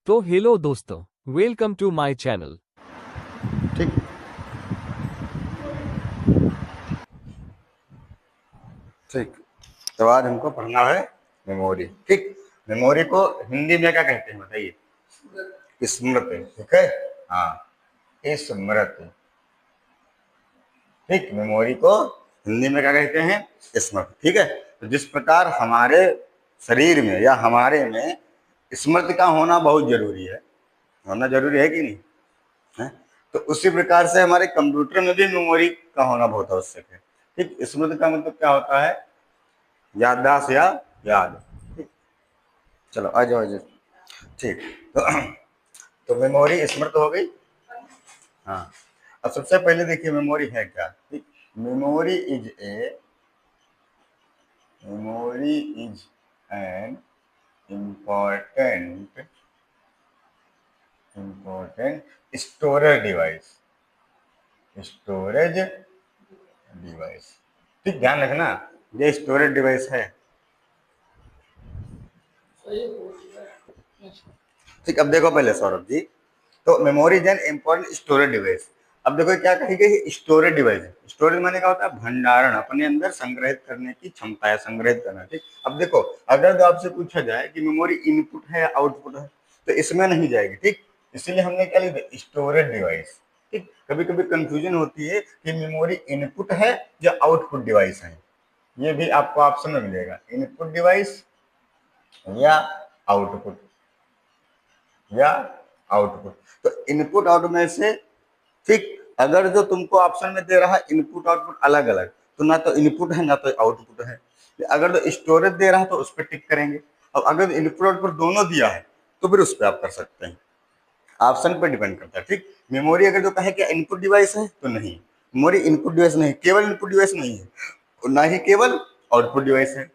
तो हेलो दोस्तों, welcome to my channel. ठीक ठीक। तो आज हमको पढ़ना है मेमोरी। ठीक, मेमोरी को हिंदी में क्या कहते हैं बताइए? स्मृति। ठीक है, हाँ, स्मृति। ठीक, मेमोरी को हिंदी में क्या कहते हैं? स्मृति। ठीक है, तो जिस प्रकार हमारे शरीर में या हमारे में स्मृति का होना बहुत जरूरी है, होना जरूरी है कि नहीं है? तो उसी प्रकार से हमारे कंप्यूटर में भी मेमोरी का होना बहुत आवश्यक है। ठीक, स्मृति का मतलब क्या होता है? याददाश्त या याद। ठीक, चलो आ जाओ आ जाओ। ठीक, तो मेमोरी स्मृति हो गई। हाँ, अब सबसे पहले देखिए मेमोरी है क्या। ठीक, memory is a memory is an important important storage device. Storage device. ठीक, ध्यान रखना, ये स्टोरेज डिवाइस है। ठीक, अब देखो पहले सौरभ जी, तो memory is an important storage device. अब देखो क्या कही गई? Storage device. स्टोरेज माने क्या होता है? भंडारण, अपने अंदर संग्रहित करने की क्षमता है, संग्रहित करना। ठीक, अब देखो अगर तो आपसे पूछा जाए कि मेमोरी इनपुट है या आउटपुट है, तो इसमें नहीं जाएगी। ठीक, इसीलिए हमने क्या लिखा? Storage device. ठीक, कभी कभी कंफ्यूजन होती है कि मेमोरी इनपुट है या आउटपुट डिवाइस है। ये भी आपको ऑप्शन में मिलेगा, इनपुट डिवाइस या आउटपुट या आउटपुट। तो इनपुट आउटपुट में से, ठीक, अगर जो तुमको ऑप्शन में दे रहा है इनपुट आउटपुट अलग अलग, तो ना तो इनपुट है ना तो आउटपुट है। अगर तो स्टोरेज दे रहा है तो उस पर टिक करेंगे। अब अगर इनपुट आउटपुट दोनों दिया है तो फिर उस पर आप कर सकते हैं। ऑप्शन पर डिपेंड करता है। ठीक, मेमोरी अगर जो कहे कि इनपुट डिवाइस है तो नहीं, मेमोरी इनपुट डिवाइस नहीं, केवल इनपुट डिवाइस नहीं है और ना ही केवल आउटपुट डिवाइस है।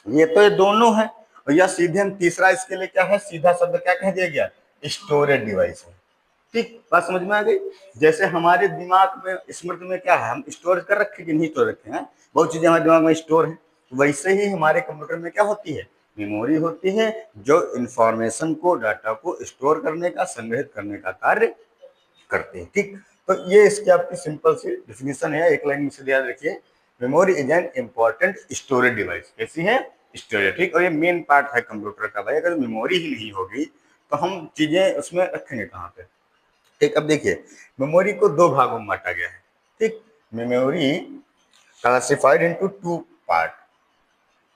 ये तो ये दोनों है। और या सीधे हम तीसरा इसके लिए क्या है, सीधा शब्द क्या कह दिया गया? स्टोरेज डिवाइस है। ठीक, बात समझ में आ गई? जैसे हमारे दिमाग में स्मृति में क्या है, हम स्टोर कर रखे कि नहीं स्टोर रखे हैं, बहुत चीजें हमारे दिमाग में स्टोर है। वैसे ही हमारे कंप्यूटर में क्या होती है? मेमोरी होती है, जो इंफॉर्मेशन को, डाटा को स्टोर करने का, संग्रहित करने का कार्य करते हैं। ठीक, तो ये इसकी आपकी सिंपल सी डिफिनेशन है, एक लाइन में से याद रखिए। Memory is an important storage device. कैसी है? स्टोरेज। ठीक, और ये मेन पार्ट है कंप्यूटर का। भाई अगर मेमोरी ही नहीं होगी तो हम चीजें उसमें रखेंगे कहाँ पे? ठीक, अब देखिए मेमोरी को दो भागों में बांटा गया है। ठीक, memory classified into two part.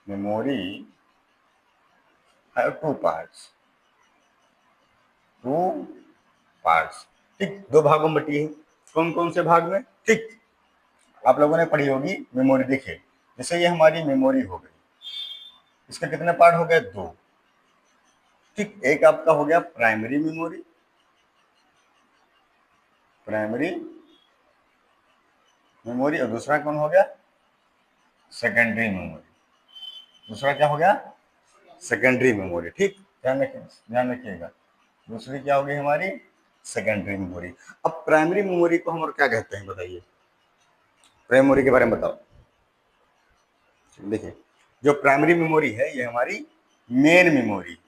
Memory have two parts, two parts. ठीक, दो भागों में बटी है। कौन कौन से भाग में? ठीक, आप लोगों ने पढ़ी होगी मेमोरी। देखिए जैसे ये हमारी मेमोरी हो गई, इसके कितने पार्ट हो गए? दो। ठीक, एक आपका हो गया प्राइमरी मेमोरी, प्राइमरी मेमोरी, और दूसरा कौन हो गया? Secondary memory. दूसरा क्या हो गया? Secondary memory. ठीक, ध्यान रखिएगा। दूसरी क्या होगी हमारी? Secondary memory. अब प्राइमरी मेमोरी को हम और क्या कहते हैं बताइए? प्राइमरी मेमोरी के बारे में बताओ। देखिए जो प्राइमरी मेमोरी है ये हमारी मेन मेमोरी।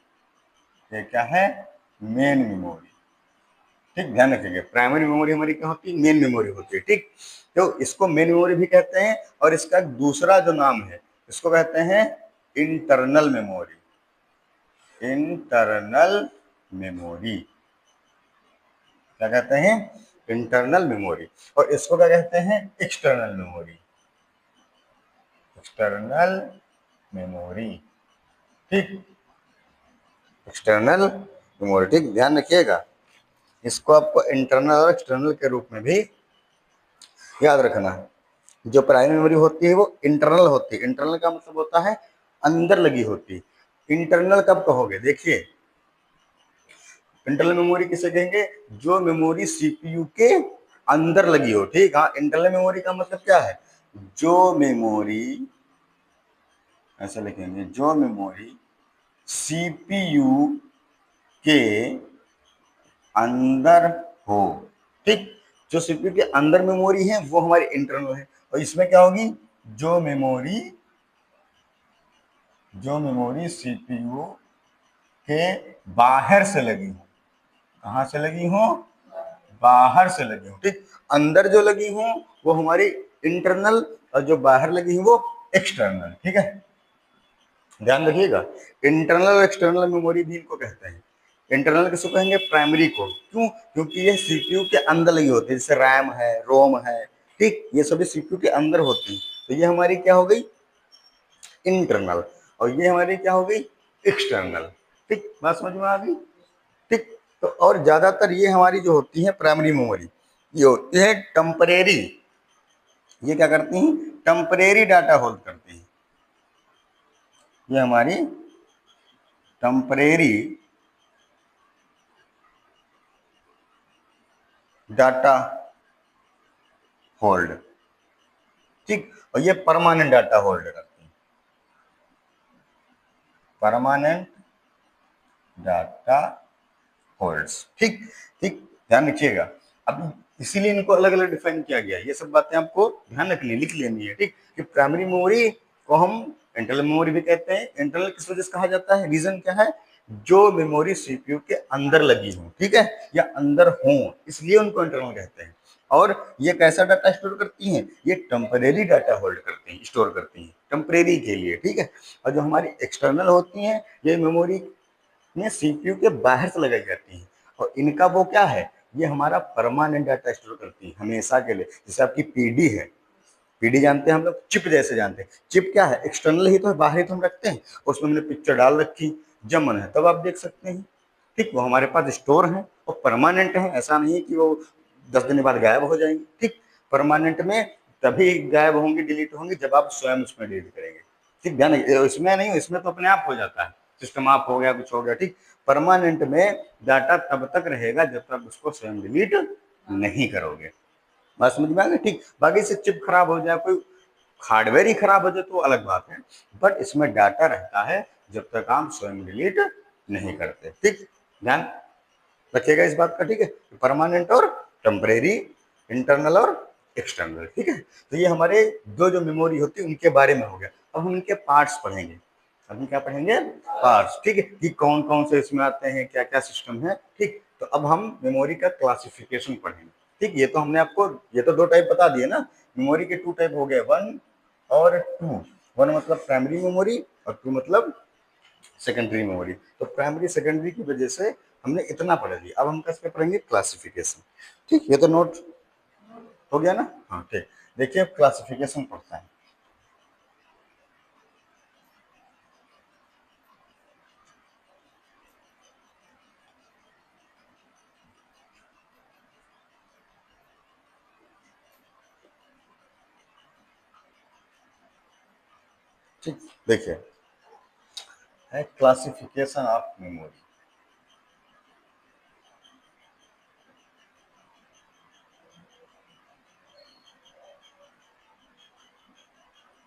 ये क्या है? Main memory. ठीक, ध्यान रखिएगा, प्राइमरी मेमोरी हमारी क्या होती है? मेन मेमोरी होती है। ठीक, तो इसको मेन मेमोरी भी कहते हैं, और इसका दूसरा जो नाम है इसको कहते हैं इंटरनल मेमोरी। इंटरनल मेमोरी क्या कहते हैं? Internal memory. और इसको क्या कहते हैं? External memory. External memory. ठीक, एक्सटर्नल मेमोरी। ठीक, ध्यान रखिएगा, इसको आपको इंटरनल और एक्सटर्नल के रूप में भी याद रखना है। जो प्राइमरी मेमोरी होती है वो इंटरनल होती है। इंटरनल का मतलब होता है अंदर लगी होती है। इंटरनल कब कहोगे? देखिए इंटरनल मेमोरी किसे कहेंगे? जो मेमोरी सीपीयू के अंदर लगी हो। ठीक, हाँ, इंटरनल मेमोरी का मतलब क्या है? जो मेमोरी, ऐसा लिखेंगे, जो मेमोरी सीपीयू के अंदर हो। ठीक, जो सीपीयू के अंदर मेमोरी है वो हमारी इंटरनल है। और इसमें क्या होगी? जो मेमोरी, जो मेमोरी सीपीयू के बाहर से लगी हो। कहाँ से लगी हो? बाहर से लगी हो। ठीक, अंदर जो लगी हो वो हमारी इंटरनल और जो बाहर लगी हो वो एक्सटर्नल। ठीक है, ध्यान रखिएगा, इंटरनल और एक्सटर्नल मेमोरी भी इनको कहते हैं। इंटरनल किसको कहेंगे? प्राइमरी को। क्यों? क्योंकि ये सीपीयू के अंदर लगी होती है, जैसे रैम है, रोम है। ठीक, ये सभी सीपीयू के अंदर होती हैं। तो ये हमारी क्या हो गई? इंटरनल। और ये हमारी क्या हो गई? एक्सटर्नल। ठीक, बात समझ में आ गई? ठीक, तो और ज्यादातर ये हमारी जो होती है प्राइमरी मेमोरी, ये होती है टेम्परेरी। ये क्या करती हैं? टेम्परेरी डाटा होल्ड करती हैं। ये हमारी टेम्परेरी डाटा होल्ड। ठीक, और ये परमानेंट डाटा होल्ड करती है। Permanent data holds. ठीक ठीक, ध्यान रखिएगा। अब इसीलिए इनको अलग अलग डिफाइन किया गया है। ये सब बातें आपको ध्यान रखनी, लिख लेनी है। ठीक, कि प्राइमरी मेमोरी को हम इंटरनल मेमोरी भी कहते हैं। इंटरनल किस वजह से कहा जाता है? रीजन क्या है? जो मेमोरी सीपीयू के अंदर लगी हो, ठीक है, या अंदर हो, इसलिए उनको इंटरनल कहते हैं। और ये कैसा डाटा स्टोर करती हैं? ये टेम्परेरी डाटा होल्ड करती हैं, स्टोर करती हैं टेम्परेरी के लिए। ठीक है, और जो हमारी एक्सटर्नल होती हैं, ये मेमोरी में सीपीयू के बाहर से लगाई जाती हैं। और इनका वो क्या है? ये हमारा परमानेंट डाटा स्टोर करती है हमेशा के लिए। जैसे आपकी पीडी है, पीडी जानते हैं हम लोग, चिप जैसे जानते हैं। चिप क्या है? एक्सटर्नल ही तो है, बाहर ही तो हम रखते हैं। उसमें हमने पिक्चर डाल रखी, जब मन है तब आप देख सकते हैं। ठीक, वो हमारे पास स्टोर है और परमानेंट है। ऐसा नहीं है कि वो 10 दिन बाद गायब हो जाएंगे। ठीक, परमानेंट में तभी गायब होंगे, डिलीट होंगे, जब आप स्वयं उसमें डिलीट करेंगे। ठीक, ध्यान, इसमें नहीं, इसमें तो अपने आप हो जाता है, सिस्टम ऑफ हो गया, कुछ हो गया। ठीक, परमानेंट में डाटा तब तक रहेगा जब तक उसको स्वयं डिलीट नहीं करोगे। बात समझ में आ गई? ठीक, बाकी से चिप खराब हो जाए, कोई हार्डवेयर ही खराब हो जाए तो अलग बात है, बट इसमें डाटा रहता है जब तक आप स्वयं डिलीट नहीं करते। ठीक, ध्यान रखिएगा इस बात का। ठीक है, परमानेंट और टेम्परेरी, इंटरनल और एक्सटर्नल। ठीक है, तो ये हमारे दो जो मेमोरी होती है उनके बारे में हो गया। अब हम इनके पार्ट्स पढ़ेंगे। अभी क्या पढ़ेंगे? पार्ट्स। ठीक है, कि कौन कौन से इसमें आते हैं, क्या क्या सिस्टम है। ठीक, तो अब हम मेमोरी का क्लासिफिकेशन पढ़ेंगे। ठीक, ये तो हमने आपको, ये तो दो टाइप बता दिए ना। मेमोरी के 2 टाइप हो गए, 1 और 2। 1 मतलब प्राइमरी मेमोरी और 2 मतलब सेकेंडरी मेमोरी। तो प्राइमरी सेकेंडरी की वजह से हमने इतना पढ़ लिया। अब हम कैसे पढ़ेंगे? क्लासिफिकेशन। ठीक, ये तो नोट हो गया ना? हाँ, ठीक, देखिए अब क्लासिफिकेशन पढ़ता है। ठीक, देखिए, है क्लासिफिकेशन ऑफ मेमोरी।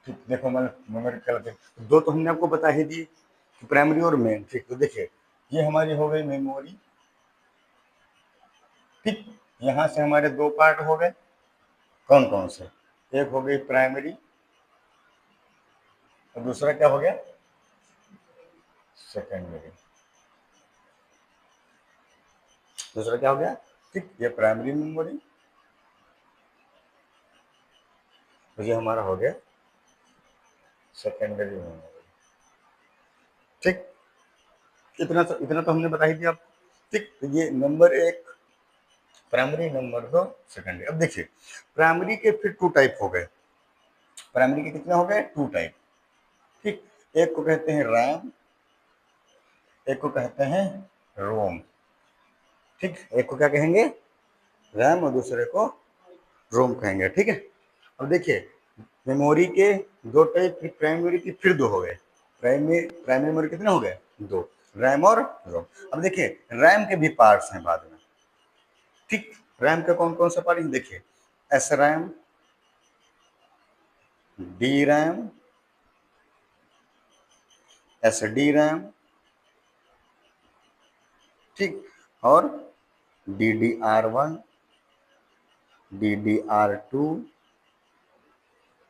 ठीक, देखो मैंने मेमोरी क्लासिफिकेशन दो तो हमने आपको बता ही दी, प्राइमरी और मेन। ठीक, तो देखिए ये हमारी हो गई मेमोरी। ठीक, यहाँ से हमारे दो पार्ट हो गए। कौन कौन से? एक हो गई प्राइमरी और दूसरा क्या हो गया? सेकेंडरी। दूसरा क्या हो गया? ठीक, ये प्राइमरी मेमोरी और ये हमारा हो गया सेकेंडरी मेमोरी। ठीक, इतना तो हमने बता ही दिया आपको। ठीक, तो ये नंबर एक प्राइमरी, नंबर दो सेकेंडरी। अब देखिए प्राइमरी के फिर 2 टाइप हो गए। प्राइमरी के कितने हो गए? 2 टाइप। ठीक, एक को कहते हैं रैम, एक को कहते हैं रोम। ठीक, एक को क्या कहेंगे? रैम, और दूसरे को रोम कहेंगे। ठीक है, अब देखिए मेमोरी के 2 टाइप, प्राइमरी की फिर 2 हो गए। प्राइमरी प्राइमरी मेमोरी कितने हो गए? 2, रैम और रोम। अब देखिए रैम के भी पार्ट्स हैं बाद में। ठीक, रैम के कौन कौन से पार्ट हैं? देखिए S RAM, D RAM, S D RAM, ठीक, और DDR1, DDR2,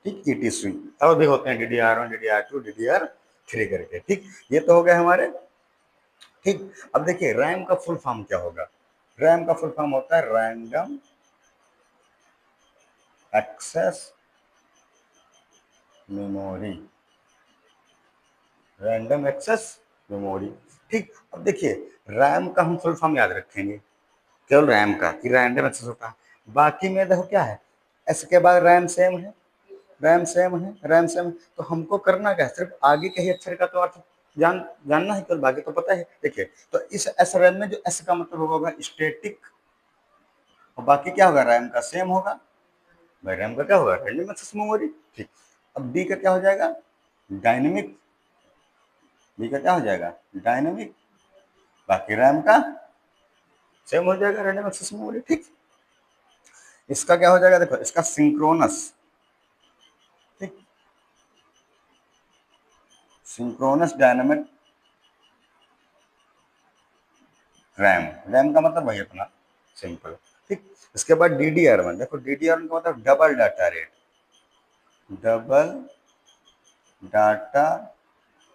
ठीक, ETC। और भी होते हैं DDR1, DDR2, DDR3 करके। ठीक, ये तो हो गए हमारे ठीक। अब देखिए रैम का फुल फॉर्म क्या होगा। रैम का फुल फॉर्म होता है random access memory. Random access memory. ठीक। अब देखिए रैम का हम फुल फॉर्म याद रखेंगे, केवल रैम का कि रैंडम एक्सेस होता है। बाकी में देखो क्या है, एस के बाद रैम सेम है, रैम सेम है, रैम सेम। तो हमको करना क्या है, सिर्फ आगे के ही अक्षर का तो अर्थ जानना है, केवल बाकी तो पता है। देखिए तो इस एस रैम में जो एस का मतलब होगा स्टैटिक, और बाकी क्या होगा, रैम का सेम होगा। भाई रैम का क्या होगा, रैंडम एक्सेस मेमोरी। ठीक। अब बी का क्या हो जाएगा, डायनेमिक। बी का क्या हो जाएगा, डायनेमिक। बाकी रैम का सेम हो जाएगा, रैंडम एक्सेस मेमोरी। ठीक। इसका क्या हो जाएगा, देखो इसका सिंक्रोनस। ठीक। Synchronous dynamic RAM. रैम का मतलब वही अपना सिंपल। ठीक। इसके बाद DDR1। देखो DDR1 का मतलब double data rate, double data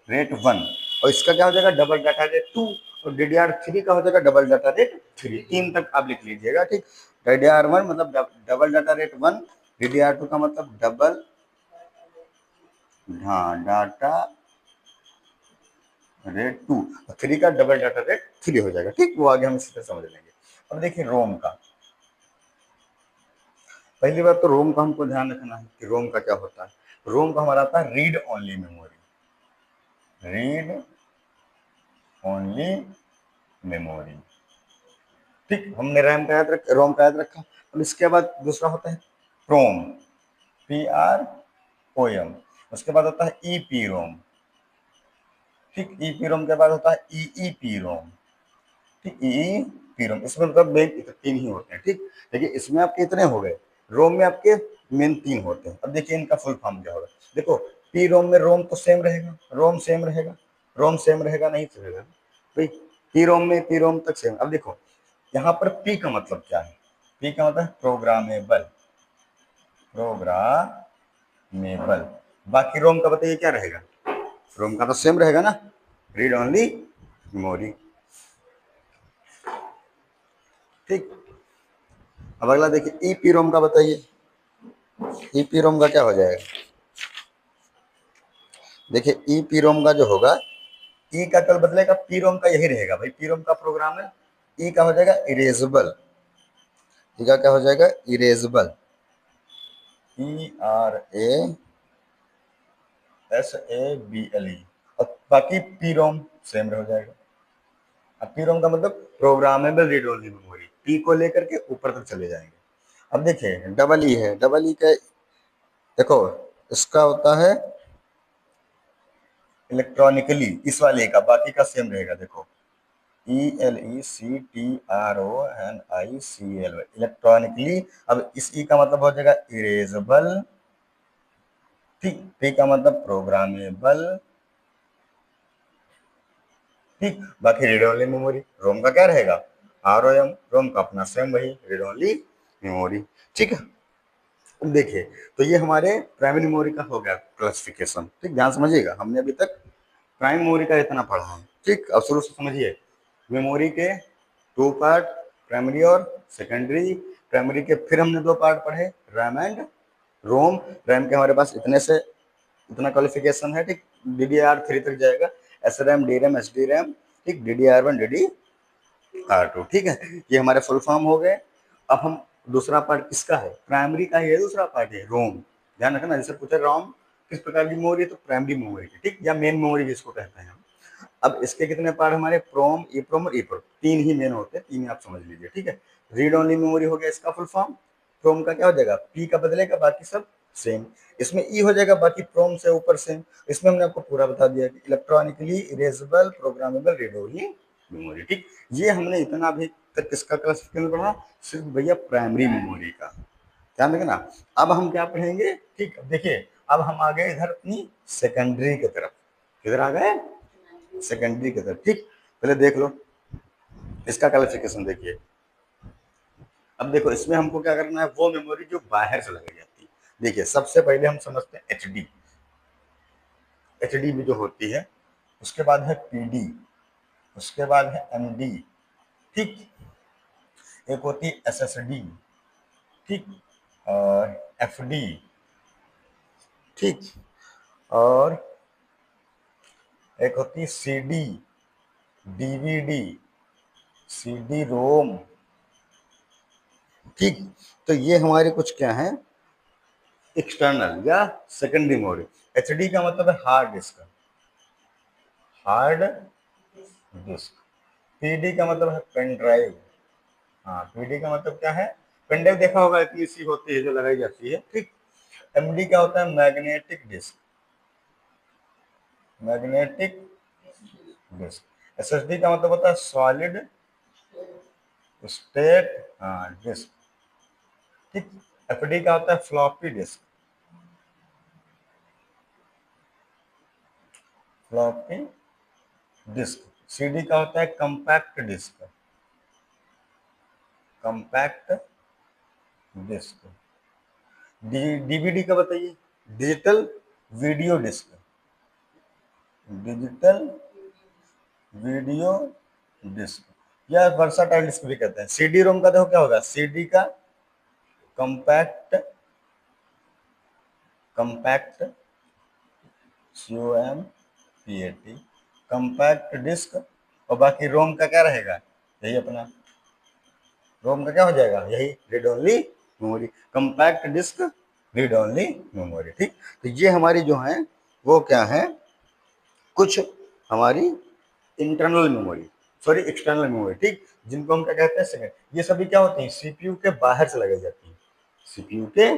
rate 1। और इसका क्या हो जाएगा, डबल डाटा रेट 2। और DDR3 का हो जाएगा डबल डाटा रेट 3। 3 तक आप लिख लीजिएगा। ठीक। DDR1 मतलब डबल डाटा रेट 1, DDR2 का मतलब डबल, हाँ, डाटा रेट 2, और 3 का डबल डाटा रेट 3 हो जाएगा। ठीक। वो आगे हम इसी तरह समझ लेंगे। अब देखिए रोम का, पहली बात तो रोम का हमको ध्यान रखना है कि रोम का क्या होता है। रोम का हमारा आता है read only memory, read only memory. ठीक। हमने रैम का याद रखा, रोम का याद रखा। अब इसके बाद दूसरा होता है प्रोम, PROM। उसके बाद होता है EP रोम। ठीक। EP रोम के बाद होता है EEP रोम। ठीक। EEP रोम, इसमें मतलब मेन 3 ही होते हैं। ठीक। देखिए इसमें आपके इतने हो गए, रोम में आपके मेन 3 होते हैं। अब देखिए इनका फुल फॉर्म क्या होगा। देखो पी रोम में रोम तो सेम रहेगा, रोम सेम रहेगा, रोम सेम रहेगा, नहीं चलेगा भाई। पी रोम में पी रोम तक सेम। अब देखो यहाँ पर पी का मतलब क्या है, पी का मतलब प्रोग्रामेबल, प्रोग्रामेबल। बाकी रोम का बताइए क्या रहेगा, रोम का तो सेम रहेगा ना, रीड ओनली मेमोरी। ठीक। अब अगला देखिए ईपी रोम का बताइए, ईपी रोम का क्या हो जाएगा। देखिए ईपी रोम का जो होगा, ई का कल बदलेगा, पी रोम का यही रहेगा भाई, पी रोम का प्रोग्राम है। ई का हो जाएगा इरेजेबल, ई का क्या हो जाएगा, इरेजेबल, ERASABLE। और बाकी पी रोम सेम हो जाएगा। अब पी रोम का मतलब programmable read only memory, P को लेकर के ऊपर तक चले जाएंगे। अब देखिए डबल ई है, डबल ई का देखो इसका होता है इलेक्ट्रॉनिकली, इस वाले का, बाकी का सेम रहेगा। देखो ELECTRONICL, इलेक्ट्रॉनिकली। अब इस ई का मतलब हो जाएगा इरेजेबल। ठीक। पी का मतलब प्रोग्रामेबल। ठीक। बाकी रीड ओनली मेमोरी, रोम का क्या रहेगा, ROM। रोम का अपना सेम वही, रीड ओनली मेमोरी। ठीक है। अब देखिए तो ये हमारे प्राइमरी मेमोरी का हो गया क्लासिफिकेशन। ठीक। ध्यान समझिएगा, हमने अभी तक प्राइम मेमोरी का इतना पढ़ा है। ठीक। अब शुरू से समझिए, मेमोरी के 2 पार्ट, प्राइमरी और सेकेंडरी। प्राइमरी के फिर हमने 2 पार्ट पढ़े, रैम एंड रोम। रैम के हमारे पास इतने से इतना क्वालिफिकेशन है। ठीक। DDR3 तक जाएगा, SRAM, DRAM, SD RAM। ठीक। DDR1, DDR2। ठीक है। ये हमारे फुल फॉर्म हो गए। अब हम दूसरा पार्ट किसका है, प्राइमरी का ही है, दूसरा पार्ट है रोम। ध्यान रखना, जैसे पूछे रोम किस प्रकार की मेमोरी है, तो प्राइमरी मेमोरी की। ठीक। या मेन मेमोरी जिसको कहते हैं हम। अब इसके कितने पार्ट हमारे, प्रोम, EPROM और EPROM, 3 ही मेन होते हैं, 3 ही आप समझ लीजिए। ठीक है। रीड ओनली मेमोरी हो गया इसका फुल फॉर्म। प्रोम का क्या हो जाएगा, पी का बदलेगा, बाकी सब सेम। इसमें ई हो जाएगा, बाकी प्रोम से ऊपर सेम। इसमें हमने आपको पूरा बता दिया कि electronically erasable, programmable, read only memory. ठीक। ये हमने इतना अभी तक किसका क्लासिफिकेशन पढ़ा, सिर्फ भैया प्राइमरी मेमोरी का। ध्यान रखना। अब हम क्या पढ़ेंगे, ठीक। देखिए अब हम आ गए इधर अपनी सेकेंडरी की तरफ। किधर आ गए, सेकेंडरी की तरफ। ठीक। पहले देख लो इसका क्वालिफिकेशन देखिए। अब देखो इसमें हमको क्या करना है, वो मेमोरी जो बाहर से लगाई जाती है। देखिए सबसे पहले हम समझते हैं एचडी, एचडी भी जो होती है। उसके बाद है पीडी, उसके बाद है एमडी, ठीक। एक होती है एसएसडी, ठीक, और एफडी, ठीक, और एक होती है सीडी, डीवीडी, सीडी रोम, ठीक। तो ये हमारे कुछ क्या है, एक्सटर्नल या सेकेंडरी मेमोरी। एचडी का मतलब है hard disk, hard disk. PD का मतलब है पेन ड्राइव, हाँ पीडी का मतलब क्या है, पेन ड्राइव देखा होगा, इतनी सी होती है जो लगाई जाती है, ठीक। एमडी का होता है magnetic disk, magnetic disk. SSD का मतलब होता है सॉलिड स्टेट डिस्क, ठीक। एफडी का होता है floppy disk, floppy disk. CD का होता है compact disk, compact disk. DVD का बताइए, digital video disk, digital video disk या वर्साटाइल डिस्क भी कहते हैं। सीडी रोम का देखो क्या होगा, सीडी का compact, compact COMPAT compact disk, और बाकी रोम का क्या रहेगा, यही अपना रोम का क्या हो जाएगा, यही read only memory, compact disk read only memory, ठीक। तो ये हमारी जो है वो क्या है, कुछ हमारी internal memory, sorry external memory, ठीक, जिनको हम क्या कहते हैं सेकेंड। ये सभी क्या होती हैं, सीपीयू के बाहर से लगाई जाती है, सीपीयू के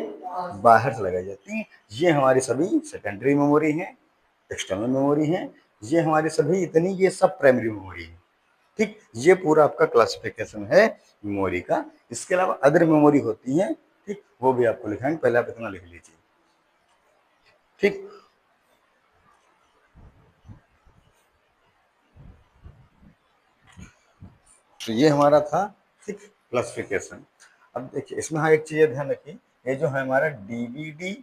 बाहर से लगाई जाती हैं। ये हमारी सभी सेकेंडरी मेमोरी हैं, एक्सटर्नल मेमोरी हैं। ये हमारी सभी इतनी, ये सब प्राइमरी मेमोरी है, ठीक। ये पूरा आपका क्लासिफिकेशन है मेमोरी का। इसके अलावा अदर मेमोरी होती है, ठीक, वो भी आपको लिखाएंगे, पहले आप इतना लिख लीजिए, ठीक। तो ये हमारा था, ठीक, क्लासिफिकेशन। अब देखिए इसमें हाँ एक चीज ध्यान रखिए, ये जो है हमारा डीवीडी,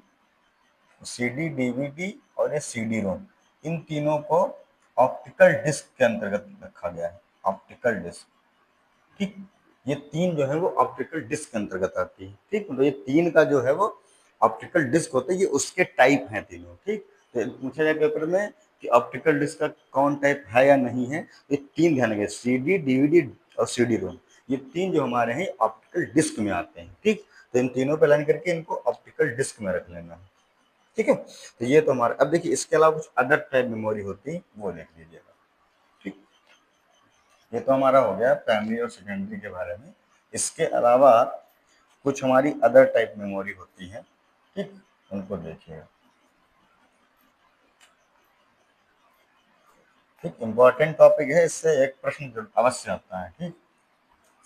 सीडी, डीवीडी और ये सीडी रोम, इन तीनों को ऑप्टिकल डिस्क के अंतर्गत रखा गया है, ऑप्टिकल डिस्क, ठीक। ये तीन जो है वो ऑप्टिकल डिस्क के अंतर्गत आती है, ठीक। तो ये तीन का जो है वो ऑप्टिकल डिस्क होता है, ये उसके टाइप हैं तीनों, ठीक। तो पूछा जाए पेपर में कि ऑप्टिकल डिस्क का कौन टाइप है या नहीं है, ये तीन ध्यान रखिए, सीडी, डीवीडी और सीडी रोम, ये तीन जो हमारे हैं ऑप्टिकल डिस्क में आते हैं, ठीक। तो इन तीनों पे लाइन करके इनको ऑप्टिकल डिस्क में रख लेना है, ठीक है। तो ये तो हमारा, अब देखिए इसके अलावा कुछ अदर टाइप मेमोरी होती है, वो देख लीजिएगा, ठीक। ये तो हमारा हो गया प्राइमरी और सेकेंडरी के बारे में। इसके अलावा कुछ हमारी अदर टाइप मेमोरी होती है, ठीक, उनको देखिएगा, ठीक। इंपॉर्टेंट टॉपिक है, इससे एक प्रश्न अवश्य आता है, ठीक।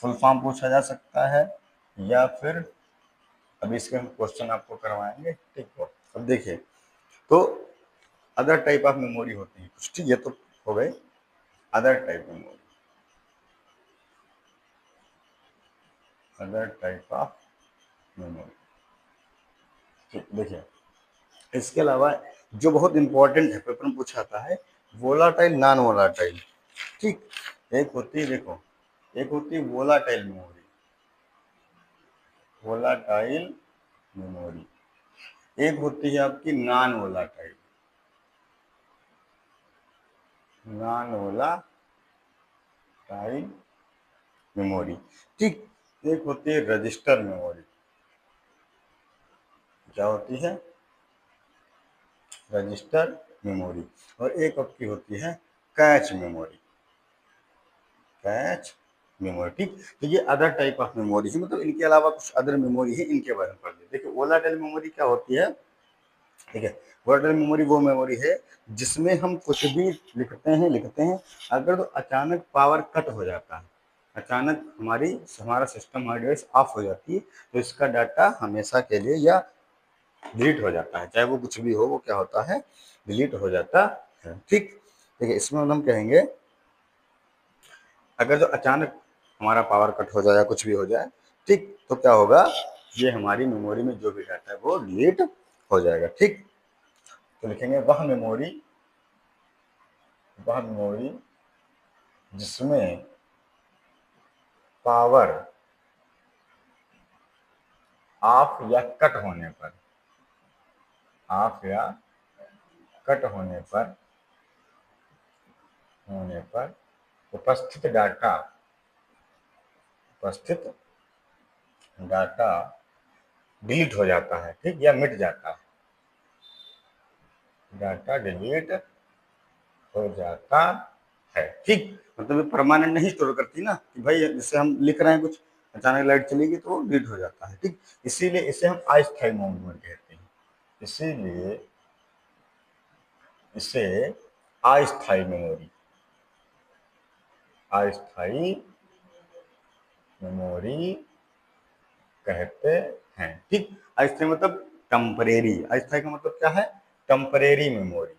फुल फॉर्म पूछा जा सकता है या फिर अभी इसके हम क्वेश्चन आपको करवाएंगे, ठीक है। अब देखिए, तो अदर टाइप ऑफ मेमोरी होती है कुछ, ठीक। ये तो हो गए other type memory, other type of memory, ठीक। देखिए इसके अलावा जो बहुत इंपॉर्टेंट है, पेपर में पूछा आता है, वोलाटाइल, नॉन वोलाटाइल, ठीक। एक होती है, देखो एक होती है वोलाटाइल मेमोरी, वोलाटाइल मेमोरी, एक होती है आपकी non volatile, non volatile memory, ठीक। एक होती है रजिस्टर मेमोरी, क्या होती है, रजिस्टर मेमोरी, और एक आपकी होती है कैच मेमोरी, कैच मेमोरी, ठीक। तो ये अदर टाइप ऑफ मेमोरी है, मतलब इनके अलावा कुछ अदर मेमोरी है, इनके बारे में पढ़ लीजिए। देखिए वोलाटाइल मेमोरी क्या होती है, ठीक है। वोलाटाइल मेमोरी वो मेमोरी है जिसमें हम कुछ भी लिखते हैं, अगर तो अचानक पावर कट हो जाता है, अचानक हमारा सिस्टम, हमारी डिवाइस ऑफ हो जाती है, तो इसका डाटा हमेशा के लिए या डिलीट हो जाता है, चाहे वो कुछ भी हो, वो क्या होता है, डिलीट हो जाता है, ठीक। देखिए इसमें हम कहेंगे, अगर जो अचानक हमारा पावर कट हो जाए या कुछ भी हो जाए, ठीक, तो क्या होगा, ये हमारी मेमोरी में जो भी डाटा है वो डिलीट हो जाएगा, ठीक। तो लिखेंगे वह मेमोरी जिसमें पावर ऑफ या कट होने पर, ऑफ या कट होने पर उपस्थित डाटा डिलीट हो जाता है, ठीक, या मिट जाता है, डाटा डिलीट हो जाता है, ठीक। मतलब परमानेंट नहीं स्टोर करती ना, कि भाई जैसे हम लिख रहे हैं कुछ, अचानक लाइट चली गई तो वो डिलीट हो जाता है, ठीक। इसीलिए इसे हम अस्थायी मेमोरी कहते हैं, इसीलिए इसे अस्थायी मेमोरी कहते हैं, ठीक। अस्थायी मतलब टेम्परेरी, अस्थायी का मतलब क्या है, टेम्परेरी मेमोरी,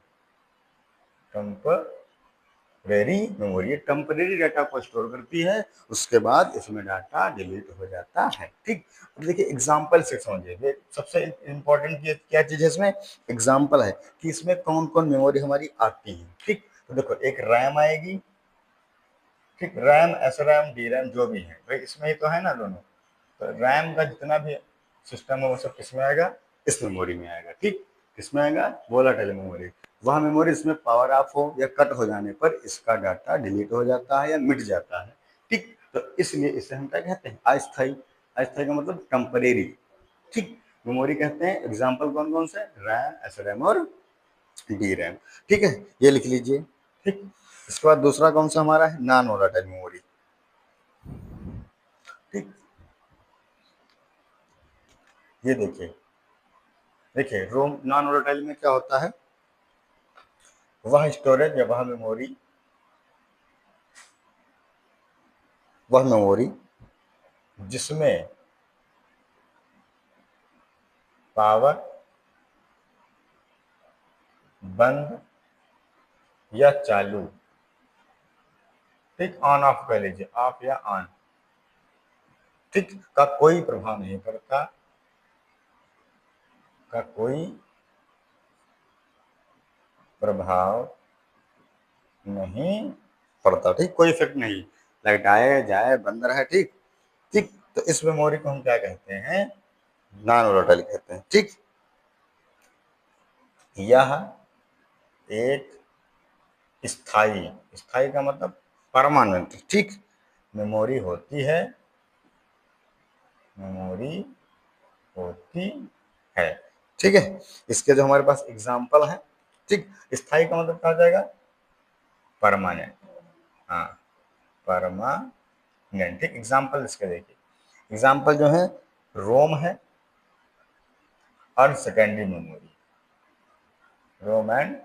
टेम्परेरी डाटा को स्टोर करती है, उसके बाद इसमें डाटा डिलीट हो जाता है, ठीक। अब देखिए एग्जांपल से समझिए, सबसे इंपॉर्टेंट क्या चीज है इसमें, एग्जांपल है कि इसमें कौन कौन मेमोरी हमारी आती है, ठीक। तो देखो एक रैम आएगी, ठीक, रैम, एसरैम, डीरैम जो भी है, भाई इसमें ही तो है ना दोनों, तो रैम का जितना भी सिस्टम है वो सब किसमें आएगा, इस मेमोरी में आएगा, ठीक। किसमें आएगा, वोलाटाइल मेमोरी। वह मेमोरी इसमें पावर ऑफ हो या कट हो जाने पर इसका डाटा डिलीट हो जाता है या मिट जाता है, ठीक। तो इसलिए इसे हम क्या कहते हैं, अस्थायी। अस्थायी का मतलब टेम्परेरी, ठीक, मेमोरी कहते हैं। एग्जाम्पल कौन कौन से, रैम, एसरैम और डी रैम, ठीक है, ये लिख लीजिए, ठीक। इसके बाद दूसरा कौन सा हमारा है, नॉन वोलाटाइल मेमोरी, ठीक। ये देखिए, रोम नॉन वोलेटाइल में क्या होता है, वह स्टोरेज या वह मेमोरी जिसमें पावर बंद या चालू, ठीक, ऑन ऑफ कह लीजिए, ऑफ या ऑन, ठीक, का कोई प्रभाव नहीं पड़ता, का कोई प्रभाव नहीं पड़ता, ठीक, कोई इफेक्ट नहीं, लाइट आए जाए बंद रहे, ठीक, ठीक। तो इस मेमोरी को हम क्या कहते हैं, नॉन वोलेटाइल कहते हैं, ठीक। यह एक स्थायी, स्थायी का मतलब परमानेंट, ठीक, मेमोरी होती है, मेमोरी होती है, ठीक है। इसके जो हमारे पास एग्जाम्पल है, ठीक, स्थायी का मतलब क्या हो जाएगा, परमानेंट, हाँ, परमानेंट, ठीक। एग्जाम्पल इसके देखिए, एग्जाम्पल जो है रोम है और secondary memory, ROM and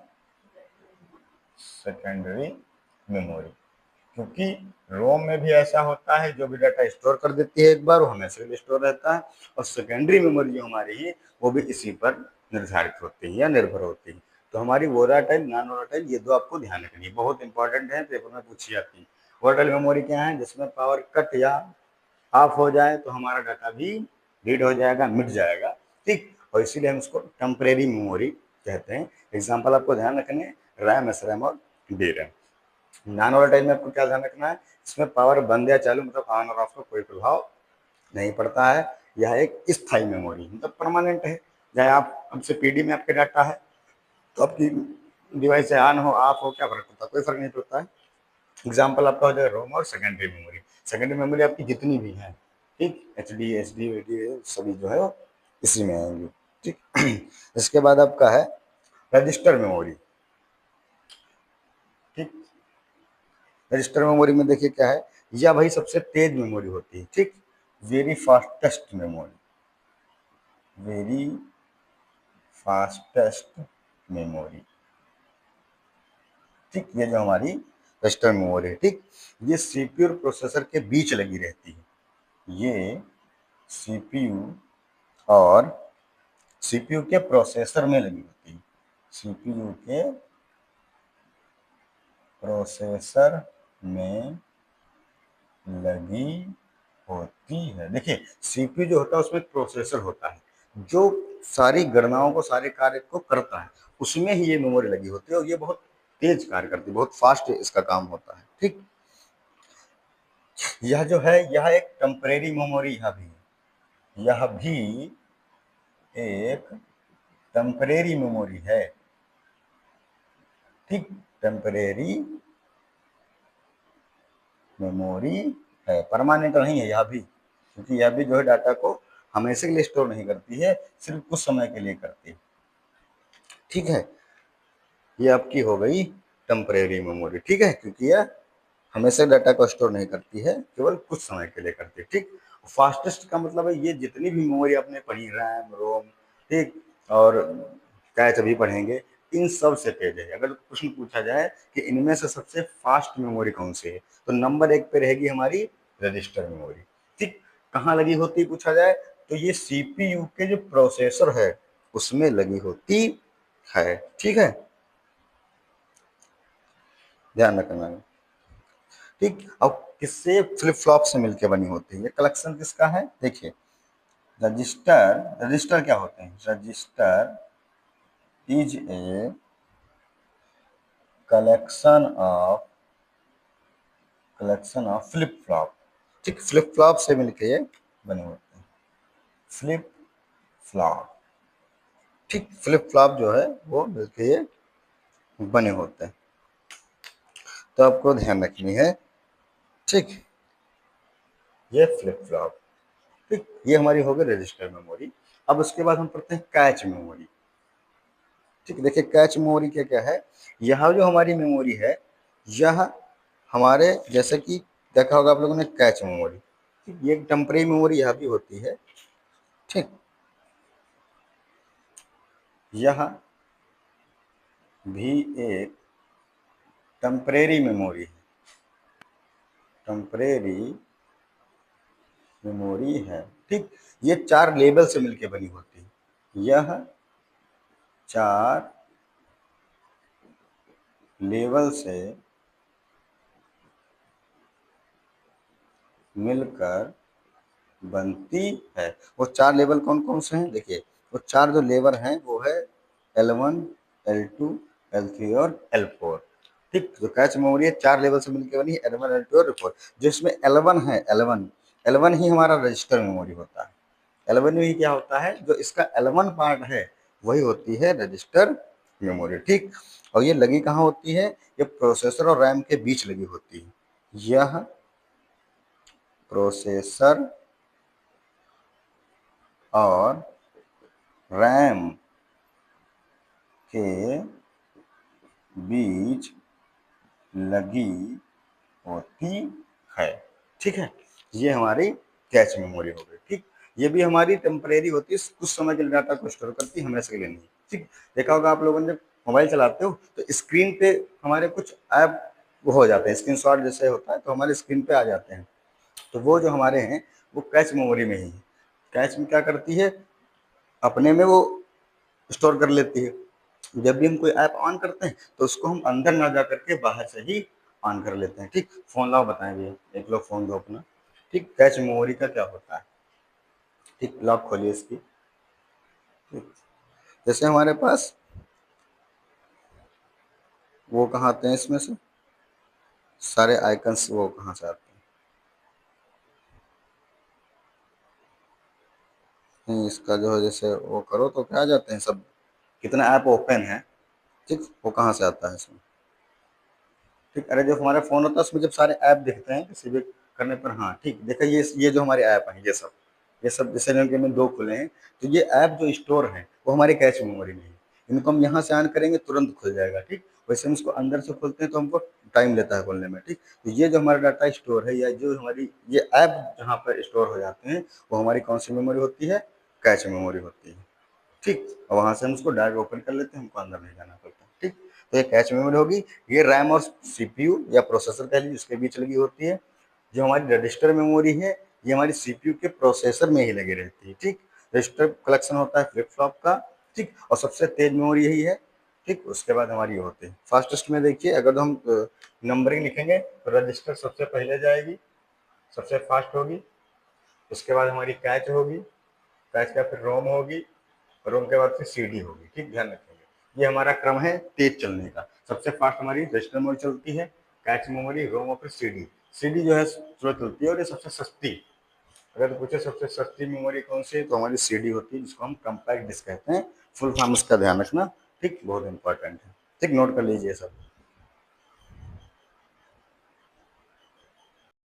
secondary memory, क्योंकि रोम में भी ऐसा होता है, जो भी डाटा स्टोर कर देती है एक बार वो हमेशा के लिए स्टोर रहता है, और सेकेंडरी मेमोरी जो हमारी है वो भी इसी पर निर्धारित होती है या निर्भर होती है। तो हमारी वोलाटाइल, नॉन वोलाटाइल, ये दो आपको ध्यान रखनी है, बहुत इंपॉर्टेंट है, पेपर में पूछी जाती है। वोलाटाइल मेमोरी क्या है, जिसमें पावर कट या ऑफ हो जाए तो हमारा डाटा भी रीड हो जाएगा, मिट जाएगा, ठीक। और इसीलिए हम इसको टेम्परेरी मेमोरी कहते हैं। एग्जाम्पल आपको ध्यान रखने, रैम, एस रैम और डी रैम। नॉन वोलेटाइल में आपको क्या ध्यान रखना है, इसमें पावर बंद या चालू मतलब ऑन और ऑफ का कोई प्रभाव नहीं पड़ता है। यह एक स्थायी मेमोरी मतलब परमानेंट है, चाहे आप हमसे पीडी में आपके डाटा है तो आपकी डिवाइस से ऑन हो ऑफ हो क्या फर्क पड़ता है, कोई फर्क नहीं पड़ता है। एग्जाम्पल आपका हो जाएगा रोम और सेकेंडरी मेमोरी। सेकेंडरी मेमोरी आपकी जितनी भी है, ठीक, एच डी, एच डी, सभी जो है वो इसी में आएंगी, ठीक। इसके बाद आपका है रजिस्टर मेमोरी, ठीक। रजिस्टर मेमोरी में देखिए क्या है, यह भाई सबसे तेज मेमोरी होती है, ठीक, very fastest memory, very fastest memory, ठीक। ये जो हमारी रजिस्टर मेमोरी है, ठीक, ये सीपीयू और प्रोसेसर के बीच लगी रहती है, ये सीपीयू और सीपीयू के प्रोसेसर में लगी होती है, सीपीयू के प्रोसेसर में लगी होती है। देखिए सीपीयू जो होता है उसमें प्रोसेसर होता है जो सारी गणनाओं को, सारे कार्य को करता है, उसमें ही ये मेमोरी लगी होती है और ये बहुत तेज कार्य करती है, बहुत फास्ट इसका काम होता है, ठीक। यह जो है यह एक टेम्परेरी मेमोरी, यह भी एक टेम्परेरी मेमोरी है, ठीक, टेम्परेरी मेमोरी है, परमानेंट नहीं है यह भी, क्योंकि यह भी जो है डाटा को हमेशा के लिए स्टोर नहीं करती है, सिर्फ कुछ समय के लिए करती है, ठीक है। ये आपकी हो गई टेम्परेरी मेमोरी, ठीक है, क्योंकि यह हमेशा डाटा को स्टोर नहीं करती है, केवल कुछ समय के लिए करती है, ठीक। फास्टेस्ट का मतलब है ये जितनी भी मेमोरी आपने पढ़ी, रैम, रोम, ठीक, और कैच अभी पढ़ेंगे, इन सब से तेज है। अगर प्रश्न पूछा जाए कि इनमें से सबसे फास्ट मेमोरी कौन सी है, तो नंबर 1 पे रहेगी हमारी रजिस्टर मेमोरी, ठीक। कहाँ लगी होती पूछा जाए तो ये सीपीयू के जो प्रोसेसर है उसमें लगी होती है, ठीक है, ध्यान रखना है, ठीक। अब किससे, फ्लिप फ्लॉप से मिलकर बनी होती है। ये कलेक्शन किसका है, देखिए, रजिस्टर, रजिस्टर क्या होते हैं, register is a collection of flip flop, ठीक, फ्लिप फ्लॉप से मिलके ये बने होते हैं, फ्लिप फ्लॉप, ठीक, फ्लिप फ्लॉप जो है वो मिलके ये बने होते हैं, तो आपको ध्यान रखनी है, ठीक। ये फ्लिप फ्लॉप, ठीक, ये हमारी हो गई रजिस्टर मेमोरी। अब उसके बाद हम पढ़ते हैं कैच मेमोरी, ठीक, देखिए कैच मेमोरी क्या क्या है। यह जो हमारी मेमोरी है, यह हमारे जैसे कि देखा होगा आप लोगों ने कैच मेमोरी, ठीक, ये टेम्परेरी मेमोरी यह भी होती है, ठीक, यह भी एक टेम्परेरी मेमोरी है, टेम्परेरी मेमोरी है, ठीक। ये 4 लेवल से मिलकर बनी होती है, यह 4 लेवल से मिलकर बनती है। वो 4 लेवल कौन कौन से हैं, देखिए, वो 4 जो लेवल हैं वो है L1, L2, L3 और L4, ठीक। जो कैच मेमोरी है 4 लेवल से मिलकर बनी है, L1, L2 और L4, जिसमें L1 है, L1, L1 ही हमारा रजिस्टर मेमोरी होता है। L1 में ही क्या होता है, जो इसका L1 पार्ट है वही होती है रजिस्टर मेमोरी, ठीक। और ये लगी कहाँ होती है, ये प्रोसेसर और रैम के बीच लगी होती है, यह प्रोसेसर और रैम के बीच लगी होती है, ठीक है। ये हमारी कैच मेमोरी हो गई, ठीक। ये भी हमारी टेम्परेरी होती है, कुछ समय के लिए डाटा को स्टोर करती है, हमेशा के लिए नहीं, ठीक। देखा होगा आप लोगों ने, मोबाइल चलाते हो तो स्क्रीन पे हमारे कुछ ऐप वो हो जाते हैं, स्क्रीनशॉट जैसे होता है तो हमारे स्क्रीन पे आ जाते हैं, तो वो जो हमारे हैं वो कैच मेमोरी में ही है। कैच में क्या करती है, अपने में वो स्टोर कर लेती है। जब भी हम कोई ऐप ऑन करते हैं तो उसको हम अंदर ना जा करके बाहर से ही ऑन कर लेते हैं, ठीक। फोन लाओ बताएं भैया, एक लो फोन दो अपना, ठीक। कैच मेमोरी का क्या होता है, ठीक, लॉक खोलिए इसकी, ठीक। जैसे हमारे पास वो कहाँ आते हैं, इसमें से सारे आइकन्स वो कहाँ से आते हैं, नहीं, इसका जो है जैसे वो करो तो क्या आ जाते हैं सब, कितना ऐप ओपन है, ठीक, वो कहाँ से आता है इसमें, ठीक। अरे जो हमारा फोन होता है उसमें जब सारे ऐप दिखते हैं किसी भी करने पर, हाँ, ठीक, देखा, ये जो हमारे ऐप हैं, ये सब जैसे मैंने 2 खुले हैं, तो ये ऐप जो स्टोर हैं वो हमारे कैच मेमोरी में है। इनको हम यहाँ से ऑन करेंगे तुरंत खुल जाएगा, ठीक। वैसे हम इसको अंदर से खोलते हैं तो हमको टाइम लेता है खोलने में, ठीक। तो ये जो हमारा डाटा स्टोर है, या जो हमारी ये ऐप जहाँ पर स्टोर हो जाते हैं वो हमारी कौन सी मेमोरी होती है, कैच मेमोरी होती है, ठीक। और वहाँ से हम उसको डायरेक्ट ओपन कर लेते हैं, हमको अंदर नहीं जाना पड़ता, ठीक। तो ये कैच मेमोरी होगी। ये रैम और सीपीयू या प्रोसेसर कह लीजिए उसके बीच लगी होती है। जो हमारी रजिस्टर मेमोरी है ये हमारी सीपीयू के प्रोसेसर में ही लगी रहती है, ठीक। रजिस्टर कलेक्शन होता है फ्लिप फ्लॉप का, ठीक, और सबसे तेज मेमोरी यही है, ठीक। उसके बाद हमारी ये होती है फास्टेस्ट में, देखिए अगर हम नंबरिंग लिखेंगे तो रजिस्टर सबसे पहले जाएगी, सबसे फास्ट होगी, उसके बाद हमारी कैच होगी, कैच का फिर रोम होगी, रोम के बाद फिर सीडी होगी, ठीक, ध्यान रखेंगे। ये हमारा क्रम है तेज चलने का। सबसे फास्ट हमारी रजिस्टर मेमोरी चलती है, कैच मेमोरी, रोम और फिर सीडी। सीडी जो है स्लो चलती है और ये सबसे सस्ती, अगर पूछे सबसे सस्ती मेमोरी कौन सी है तो हमारी सीडी होती है, जिसको हम कम्पैक्ट डिस्क कहते हैं। फुल फॉर्म उसका ध्यान रखना, ठीक, बहुत इंपॉर्टेंट है, ठीक, नोट कर लीजिए सब।